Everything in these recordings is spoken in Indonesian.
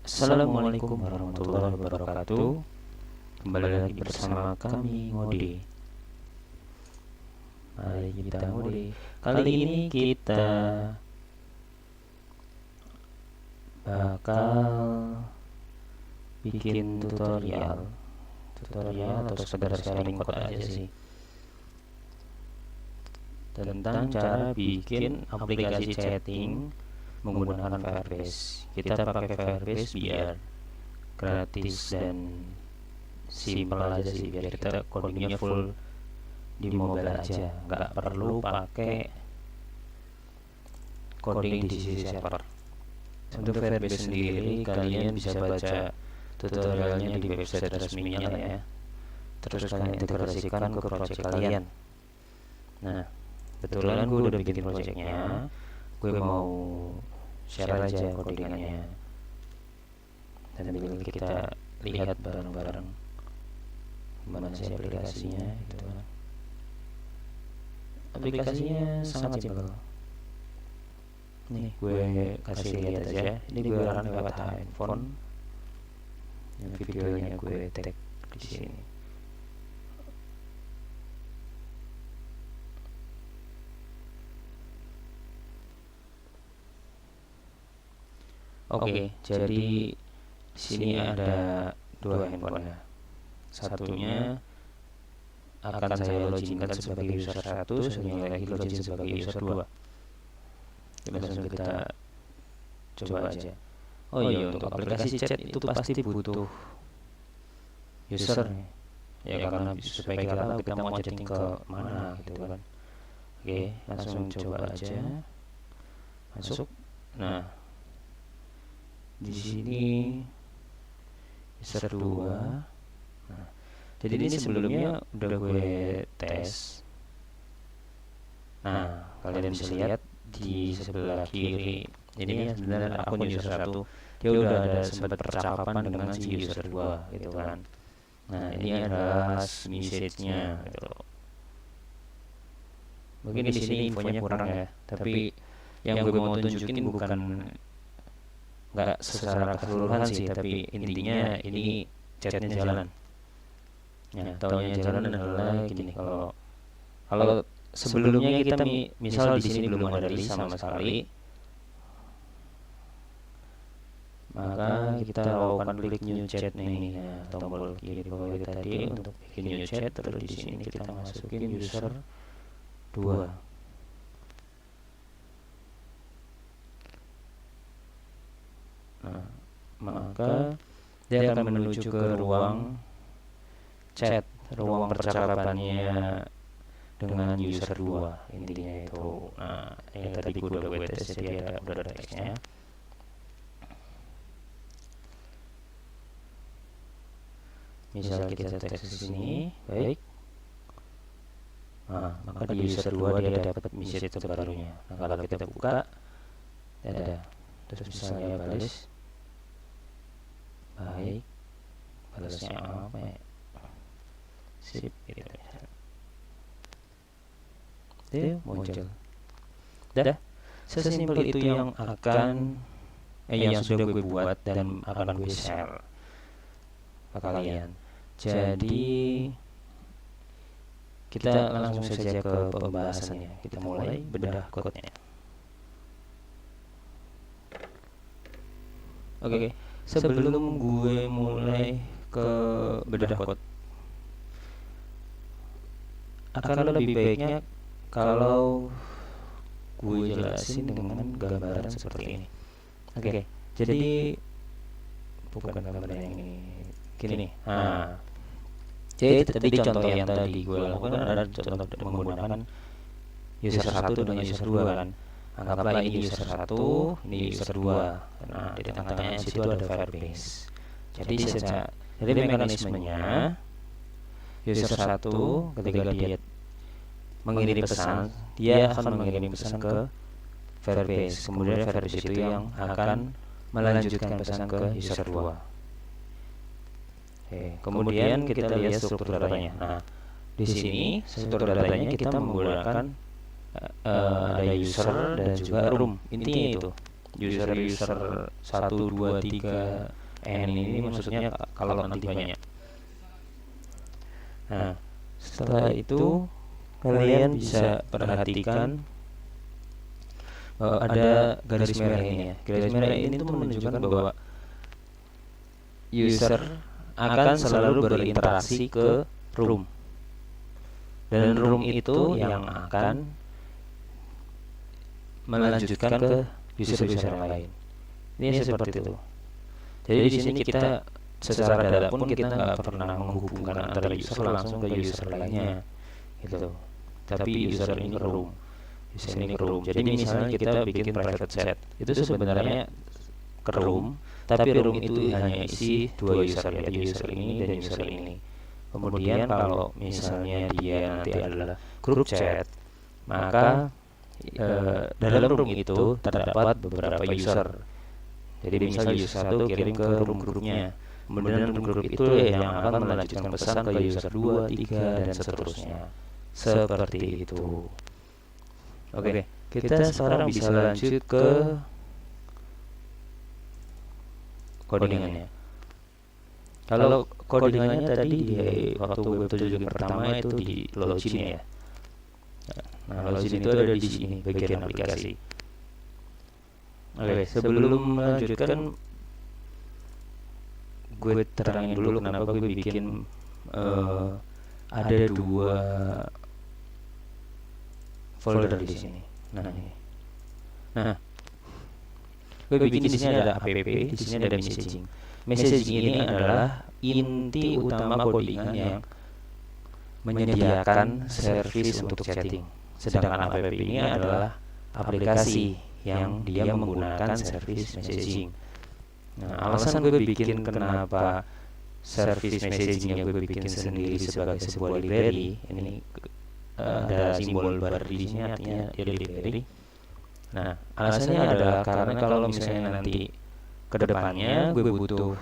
Assalamualaikum warahmatullahi wabarakatuh. Kembali lagi bersama kami Ngode. Mari kita ngode. Kali ini kita bakal bikin tutorial atau sekedar sharing code aja sih, tentang cara bikin aplikasi chatting menggunakan Firebase. Kita pakai Firebase biar gratis dan simple aja sih, biar kita codingnya full di mobile aja, nggak perlu pakai coding di sisi server. Untuk Firebase sendiri kalian bisa baca tutorialnya di website resminya lah ya, terus kalian integrasikan ke project kalian. Nah, kebetulan gue udah bikin projectnya, gue mau share aja codingannya sambil kita lihat bareng-bareng gimana sih aplikasinya gitu kan. Aplikasinya sangat simpel. Nih gue kasih lihat aja, ini gue run lewat handphone, yang videonya gue tag di sini. Oke, jadi di sini ada dua handphone ya. Satunya akan saya loginkan sebagai user 1, satunya lagi login sebagai user 2. Langsung kita coba aja. Oh iya, untuk aplikasi chat itu pasti butuh user ya, karena supaya kita tahu kita mau chatting ke mana gitu kan. Oke, langsung coba aja masuk. Nah, di sini user 2. Nah, jadi ini sebelumnya udah gue tes. Nah, kalian bisa lihat di sebelah kiri ini sebenarnya akun user 1, dia udah ada sempat percakapan dengan si user 2 gitu kan. Nah, ini adalah message-nya gitu. Mungkin di sini infonya kurang ya, tapi yang gue mau tunjukin bukan nggak secara keseluruhan sih, tapi intinya ini chatnya jalan. Ya, taunya jalan adalah gini, kalau sebelumnya kita misal di sini belum ada list sama sekali, maka kita lakukan klik new chat nih ya, tombol kiri bawah itu tadi untuk bikin new chat. Terus di sini kita masukin user 2. Nah, maka dia akan menuju ke ruang chat, ruang percakapannya dengan user 2 intinya itu. Nah, ini tadi gue udah tes, jadi udah ada teksnya. Misal kita teks di sini, baik. Nah, maka di user 2 dia dapat message terbarunya. Nah, kalau kita buka, ada. Terus misalnya balas, baik, balasnya apa ya? Sip, gitu. Dia muncul. Dah, sesimpel itu yang yang sudah gue buat dan akan gue share ke kalian. Jadi kita langsung saja ke pembahasannya. Kita mulai bedah code-nya. Oke, sebelum gue mulai ke bedah code, akan lebih baiknya kalau gue jelasin dengan gambaran seperti ini. Oke, jadi bukan gambar yang ini, gini. Nah, jadi tadi contoh yang tadi gue lakukan ada contoh menggunakan user 1 dan user 2 kan. Anggaplah ini user 1, ini user 2. Nah, di tengah-tengahnya situ ada Firebase. Jadi mekanismenya user 1 ketika dia mengirim pesan, dia akan mengirim pesan ke Firebase. Kemudian Firebase itu yang akan melanjutkan pesan ke user 2. Oke, kemudian kita lihat struktur datanya. Nah, di sini struktur datanya kita menggunakan ada user dan juga room. Intinya itu user 1 2 3 n ini maksudnya kalau nanti banyak. Nah, setelah itu kalian bisa perhatikan ada garis merah ini ya. Garis merah ini tuh menunjukkan bahwa user akan selalu berinteraksi ke room, dan room itu yang akan melanjutkan ke user-user yang lain. Ini seperti itu. Jadi di sini kita secara data pun kita nggak pernah menghubungkan antara user langsung ke user lainnya, gitu. Tapi user ini ke room, user ini ke room. Jadi misalnya kita bikin private chat, itu sebenarnya ke room, tapi room itu hanya isi 2 user, yaitu user ini dan user ini. Kemudian kalau misalnya dia nanti adalah grup chat, maka dalam room itu terdapat beberapa user. Jadi misal user 1 kirim ke room grupnya, kemudian room grup itu yang akan melanjutkan pesan ke user 2, 3 dan seterusnya. Seperti itu. Oke, kita sekarang bisa lanjut ke codingannya. Kalau codingannya tadi di waktu Web7 pertama itu di login ya. Nah, login itu ada di sini bagian aplikasi. Oke, sebelum melanjutkan gue terangin dulu kenapa gue bikin ada 2 folder di sini. Nah, ini. Nah, gue bikin di sini ada app, di sini ada messaging. Messaging ini adalah inti utama codingan yang menyediakan service untuk chatting. Sedangkan app ini adalah aplikasi yang dia menggunakan service messaging. Nah, alasan gue bikin kenapa service messaging yang gue bikin sendiri sebagai sebuah library, ini ada simbol bar di sini artinya dia library. Nah, alasannya adalah karena kalau misalnya nanti kedepannya gue butuh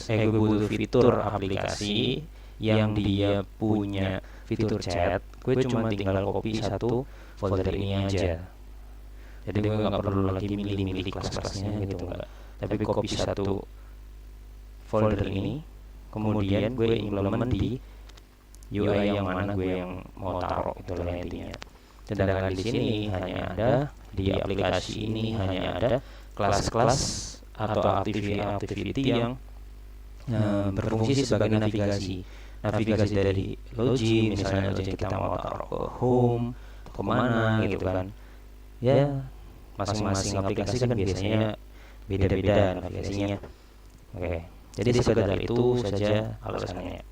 gue butuh fitur aplikasi yang dia punya fitur chat, gue cuma tinggal copy satu folder ini aja. Jadi gue nggak perlu lagi milih-milih kelas-kelasnya gitu, enggak. Tapi copy satu folder ini, kemudian gue implement di UI yang mana gue yang mau taruh, itulah intinya. Sedangkan di sini hanya ada, di aplikasi ini hanya ada kelas-kelas atau activity yang berfungsi sebagai navigasi dari login. Misalnya login kita mau taruh ke home, kemana gitu kan ya, masing-masing aplikasi kan biasanya beda-beda navigasinya. Oke, jadi sekedar itu saja alasannya.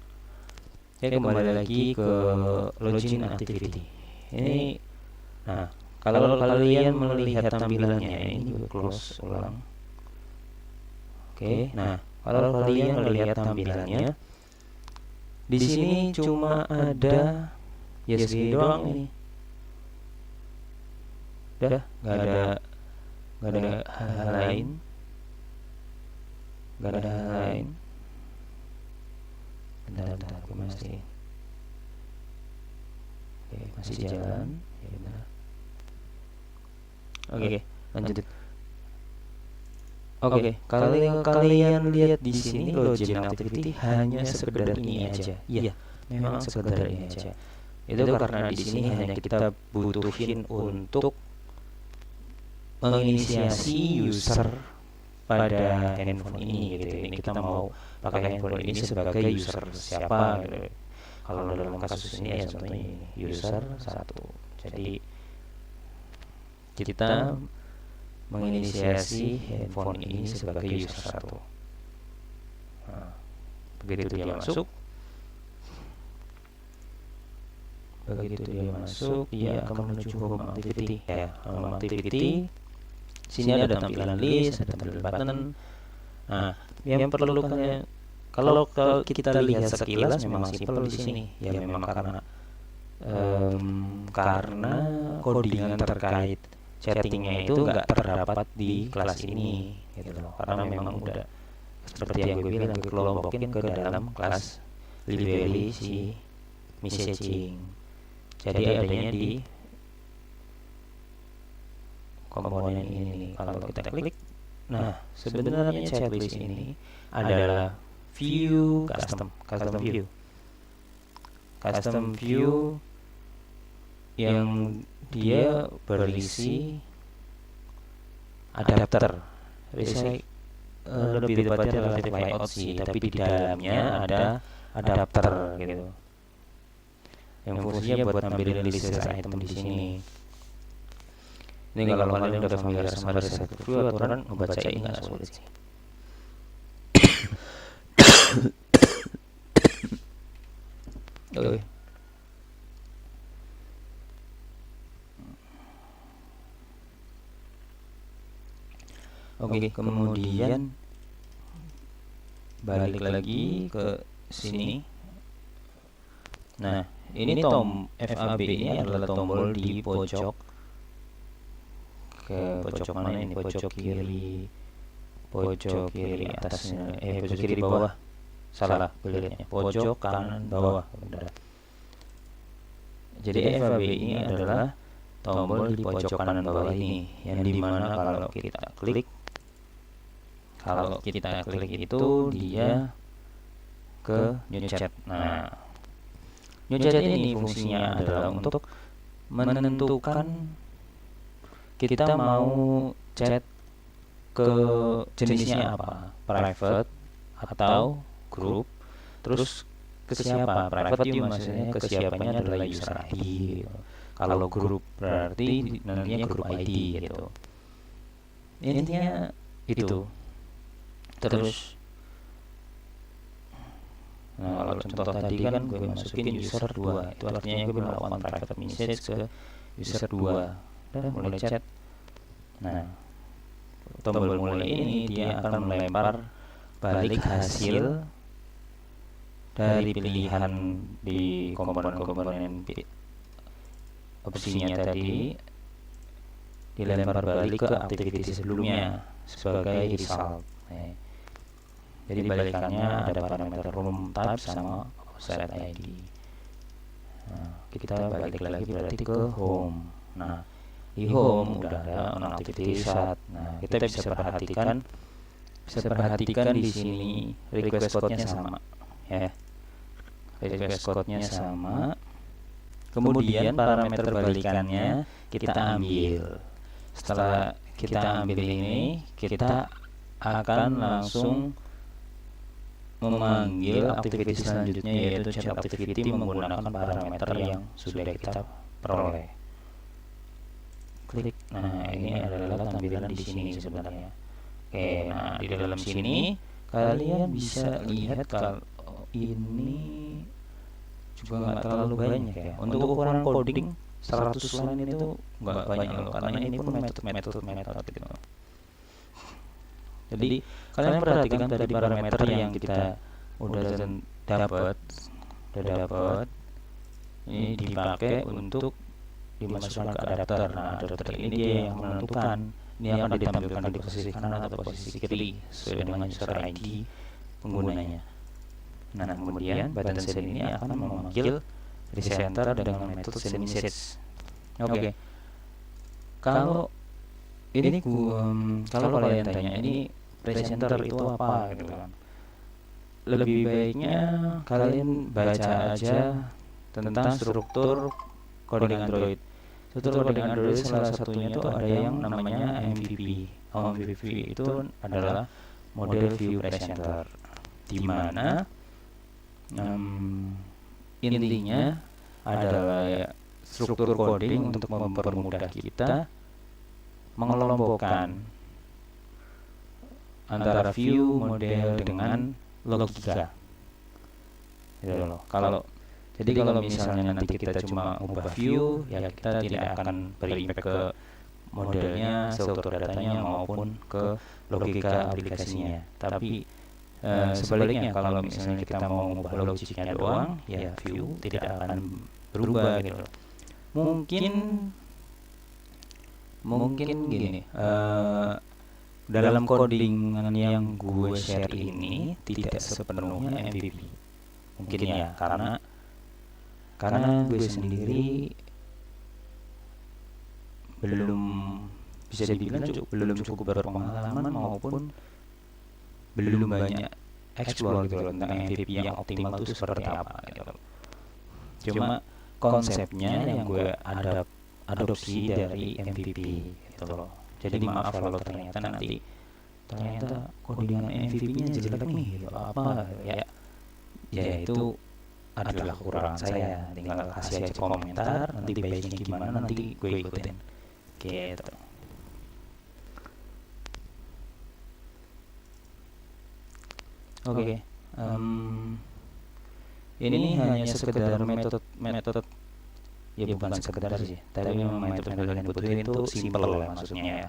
Oke, kembali lagi ke login activity ini. Nah, kalau kalian melihat tampilannya, ini gue close ulang. Oke, nah kalau kalian melihat tampilannya, di sini cuma ada yes doang ini. Udah, nggak ada hal lain, Bentar, gue masih. Oke, masih jalan. Ya, benar. Oke, lanjut. Oke, kalau kalian lihat di sini login activity hanya sekedar ini aja. Iya, memang sekedar ini aja. Itu karena di sini hanya kita butuhin untuk menginisiasi user pada handphone ini gitu. Ini kita mau pakai handphone ini sebagai user siapa gitu. Kalau dalam kasus ini ya contohnya user 1. Jadi kita menginisiasi handphone ini sebagai user 1. Nah, begitu dia masuk, dia akan menuju home activity ya. Home activity, sini ada tampilan list, ada tampilan button. Nah, yang perlu kalian, kalau kita lihat sekilas memang simpel di sini ya, memang karena codingan terkait chattingnya itu nggak terdapat di kelas ini gitu loh, karena memang udah seperti yang gue bilang, gue kelompokin ke dalam kelas library si messaging. Jadi adanya di komponen ini. Kalau kita klik, nah sebenarnya checklist ini adalah custom view yang dia berisi adapter. Saya lebih tepatnya relative layout sih, tapi di dalamnya ada adapter gitu, yang fungsinya buat ngambilin list item di sini. Ini kalau kalian udah familiar sama Recycle View, aturan ngebaca ini nggak sulit sih. Oke. Oke, kemudian balik lagi ke sini. Nah, ini FAB ini adalah tombol di pojok mana ini? Pojok kiri atasnya, pojok kiri bawah. Salah pilihnya. Pojok kanan bawah. Benar. Jadi FAB ini adalah tombol di pojok kanan bawah ini, yang dimana kalau kita klik itu dia ke new chat. Nah, new chat ini fungsinya adalah untuk menentukan kita mau chat ke jenisnya apa, private atau grup. Terus ke siapa? Private itu maksudnya ke siapanya adalah user ID gitu. Kalau grup berarti nantinya grup ID gitu. Intinya itu. Terus kalau contoh tadi kan gue masukin user 2, itu artinya gue melakukan private message ke user 2 dan mulai chat. Nah, tombol mulai ini dia akan melempar balik hasil dari pilihan di komponen opsinya tadi, dilempar balik ke aktiviti sebelumnya sebagai result. Jadi balikannya ada parameter room type sama set ID. Nah, kita balik lagi berarti ke home. Nah, di home udah ada on activity set. Nah, kita bisa perhatikan di sini request code-nya sama, ya. Request code-nya sama. Kemudian parameter balikannya kita ambil. Setelah kita ambil ini, kita akan langsung memanggil aktiviti selanjutnya, yaitu chat activity menggunakan parameter yang sudah kita peroleh. Klik. Nah, ini adalah tampilan di sini sebenarnya. Oke, nah di dalam sini kalian bisa lihat kalau ini juga nggak terlalu banyak ya. Untuk ukuran coding 100 line itu nggak banyak loh, karena ini pun metode gitu. Jadi kalian perhatikan tadi parameter yang kita udah dapat ini dipakai untuk dimasukkan ke adapter. Nah, adapter ini dia yang menentukan ini akan ditampilkan di posisi kanan atau posisi kiri sesuai dengan user ID penggunanya. Nah, kemudian button send ini akan memanggil presenter dengan metode send message. Oke. Kalau ini kalau kalian tanya ini presenter itu apa gitu kan, lebih baiknya kalian baca aja tentang struktur coding Android. Struktur coding Android salah satunya itu ada yang namanya MVP. MVP itu adalah model view presenter, di mana intinya adalah ya, struktur coding untuk mempermudah kita mengelompokkan antara view, model dengan logika. Gitu loh. Jadi kalau misalnya nanti kita cuma ubah view, ya kita tidak akan berimpact ke modelnya, struktur datanya maupun ke logika aplikasinya. Tapi sebaliknya, kalau misalnya kita mau mengubah logiknya doang, ya view tidak akan berubah gitu loh. Mungkin gini, dalam coding yang gue share ini tidak sepenuhnya MVP. Mungkin ya, karena gue sendiri belum bisa dibilang belum cukup berpengalaman maupun belum banyak explore gitu loh tentang MVP yang optimal itu seperti apa gitu loh. Cuma konsepnya yang gue adopsi dari MVP gitu loh. Jadi maaf kalau ternyata codingan MVP-nya jelek nih gitu. Apa ya itu adalah kekurangan saya. Tinggal kasih aja komentar, nanti baiknya gimana nanti gue ikutin gitu. Oke. Ini hanya sekedar metode ya bukan sekedar sih, tapi memang metode yang dibutuhin itu simple lah maksudnya ya.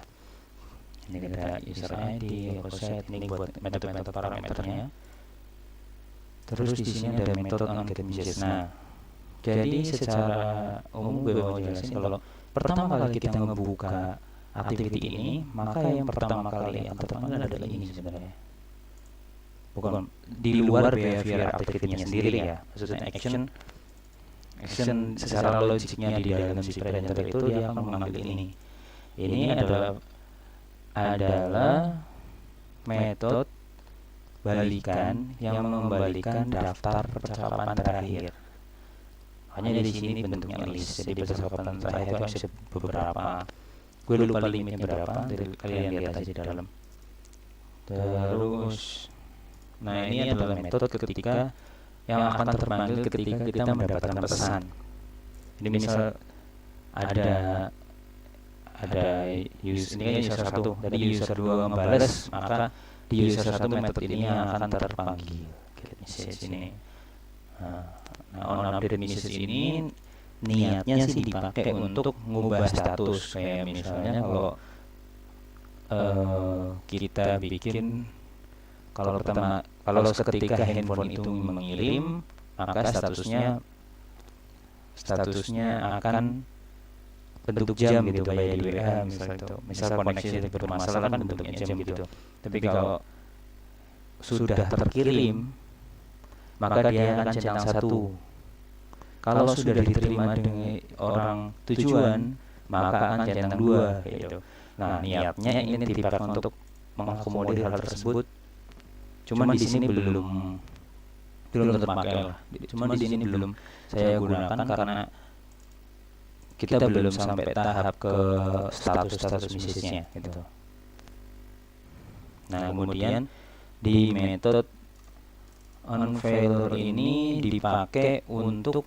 Ini ada user ID, set, ini buat metode parameternya. Terus di sini ada metode onGetMessages. Nah, jadi secara umum gue mau jelasin kalau pertama kali kita ngebuka activity ini, maka yang pertama kali yang terpanggil adalah ini sebenarnya. Bukan di luar behavior activity-nya sendiri ya, maksudnya action secara logiknya di dalam si predator itu dia akan mengambil ini. Ini adalah metode balikan yang membalikan daftar percakapan terakhir. Hanya di sini bentuknya list, jadi percakapan terakhir itu ada beberapa. Gue lupa limitnya berapa, jadi kalian lihat aja di dalam. Terus, nah ini adalah metode ketika yang akan terpanggil ketika kita mendapatkan pesan. Jadi misal ada user, ini kan user 1, tadi user 2 ngebales, maka di user 1 metode ini yang akan terpanggil get message ini. Nah, on update message ini niatnya sih dipakai untuk ngubah status. Kayak misalnya kalau kita bikin kalau seketika handphone itu mengirim, maka statusnya akan bentuk jam gitu kayak di WA misal koneksi bermasalah kan bentuknya jam gitu. Tapi kalau sudah terkirim, maka dia akan centang 1. Kalau sudah diterima dengan orang tujuan, maka akan centang 2 gitu. Nah, niatnya ini dipakai untuk mengakomodir hal tersebut. Cuma di sini belum terpakai lah. Cuma di sini belum saya gunakan karena kita belum sampai tahap ke status message-nya gitu. Nah, kemudian di metode onFailure ini dipakai untuk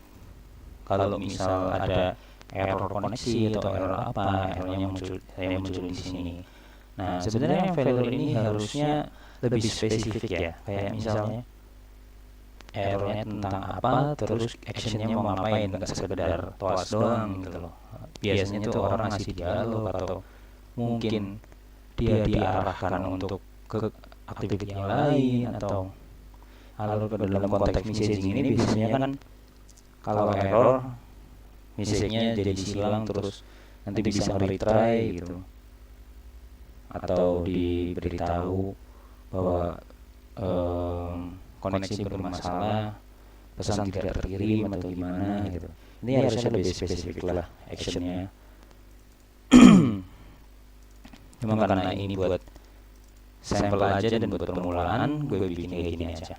kalau misal ada error koneksi atau error errornya muncul di sini. Nah, sebenarnya failure ini harusnya lebih spesifik ya, kayak misalnya errornya tentang apa, terus actionnya mau ngapain, nggak sekedar toas doang gitu loh. Biasanya tuh orang ngasih dialog atau mungkin dia diarahkan untuk ke aktivitas yang lain atau kalau dalam konteks messaging ini biasanya kan kalau error message-nya jadi silang terus nanti bisa retry gitu atau diberitahu bahwa koneksi bermasalah, pesan tidak terkirim atau gimana gitu. Ini harusnya lebih spesifik lah actionnya. Cuma karena ini buat sampel aja dan buat permulaan, gue bikin kayak gini aja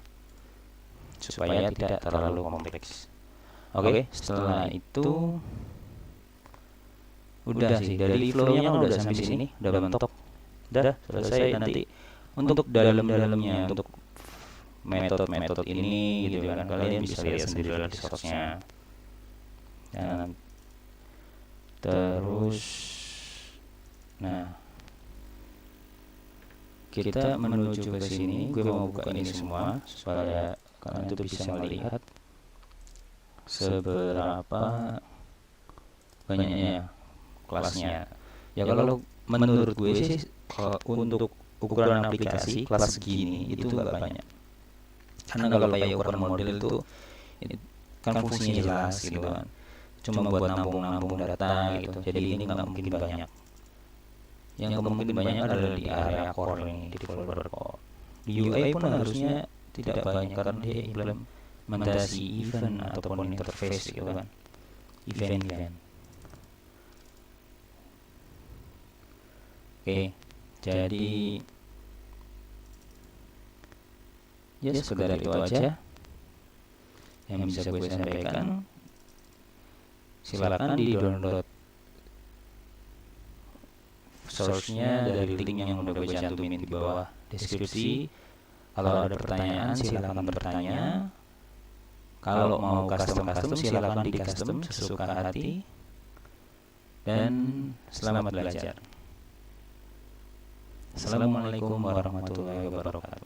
supaya tidak terlalu kompleks. Oke, setelah itu udah sih, dari flow-nya kan udah sampai sini, udah mentok, udah selesai. Nanti untuk dalam-dalamnya, untuk metode ini gitu kan, kalian bisa lihat sendiri di source-nya. Dan terus, nah kita menuju ke sini. Gue mau buka ini semua supaya kalian itu bisa melihat seberapa banyaknya kelasnya. Ya kalau menurut gue sih untuk ukuran aplikasi kelas segini itu nggak banyak. Karena kalau kayak ukuran model itu ini kan fungsinya jelas gitu kan. Cuma buat nampung data gitu. Jadi ini nggak mungkin banyak. Yang kemungkinan banyak adalah di area core ini, di developer core. Di UI pun harusnya tidak banyak karena dia implementasi event ataupun interface gitu kan. Event. Oke, jadi ya sekedar itu aja yang bisa gue sampaikan. Silakan di download source-nya dari link yang udah gue cantumin di bawah deskripsi. Kalau ada pertanyaan silakan bertanya. Kalau mau custom silakan di custom sesuka hati. Dan selamat belajar. Assalamualaikum warahmatullahi wabarakatuh.